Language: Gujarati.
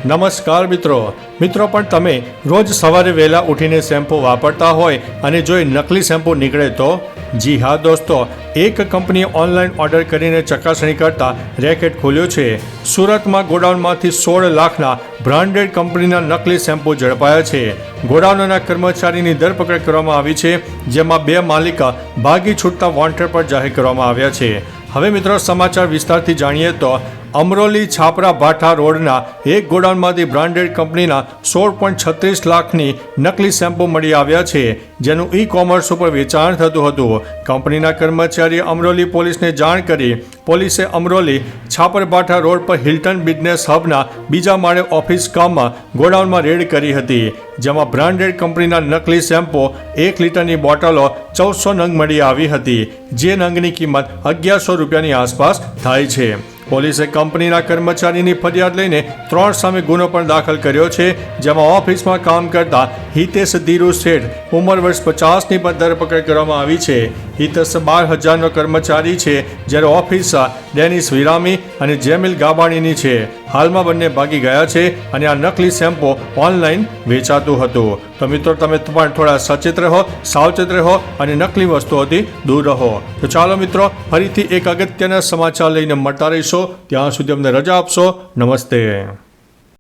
નમસ્કાર મિત્રો પણ તમે રોજ સવારે વહેલા ઉઠીને શેમ્પૂ વાપરતા હોય અને જો એ નકલી શેમ્પૂ નીકળે તો? જી હા દોસ્તો, એક કંપનીએ ઓનલાઈન ઓર્ડર કરીને ચકાસણી કરતા રેકેટ ખોલ્યો છે. સુરતમાં ગોડાઉનમાંથી 16 લાખના બ્રાન્ડેડ કંપનીના નકલી શેમ્પૂ ઝડપાયા છે. ગોડાઉનના કર્મચારીની ધરપકડ કરવામાં આવી છે, જેમાં 2 માલિક ભાગી છૂટતા વોન્ટેડ પર જાહેર કરવામાં આવ્યા છે. હવે મિત્રો સમાચાર વિસ્તારથી જાણીએ તો અમરોલી છાપરા ભાઠા રોડના એક ગોડાઉનમાંથી બ્રાન્ડેડ કંપનીના 16.36 લાખની નકલી શેમ્પૂ મળી આવ્યા છે, જેનું ઈ-કોમર્સ ઉપર વેચાણ થતું હતું. કંપનીના કર્મચારીએ અમરોલી પોલીસને જાણ કરી પોલીસે અમરોલી છાપરભાઠા રોડ પર હિલ્ટન બિઝનેસ હબના બીજા માળે ઓફિસ કામમાં ગોડાઉનમાં રેડ કરી હતી, જેમાં બ્રાન્ડેડ કંપનીના નકલી શેમ્પૂ 1 લીટરની બોટલો 1400 નંગ મળી આવી હતી, જે નંગની કિંમત 1100 રૂપિયાની આસપાસ થાય છે. પોલીસે કંપનીના કર્મચારીની ફરિયાદ લઈને 3 સામે ગુનો પણ દાખલ કર્યો છે, જેમાં ઓફિસમાં કામ કરતા હિતેશ ધીરુ શેઠ ઉંમર વર્ષ 50ની પણ ધરપકડ કરવામાં આવી છે. હિતેશ 12,000નો કર્મચારી છે, જ્યારે ઓફિસ ડેનિસ વિરામી અને જેમિલ ગાબાણીની છે. હાલમાં બંને ભાગી ગયા છે અને આ નકલી શેમ્પૂ ઓનલાઈન વેચાતું હતું. તો મિત્રો તમે પણ થોડા સચેત રહો, સાવચેત રહો અને નકલી વસ્તુઓથી દૂર રહો. તો ચાલો મિત્રો, ફરીથી એક અગત્યના સમાચાર લઈને મળતા રહીશો. ત્યાં સુધી અમને રજા આપશો. નમસ્તે.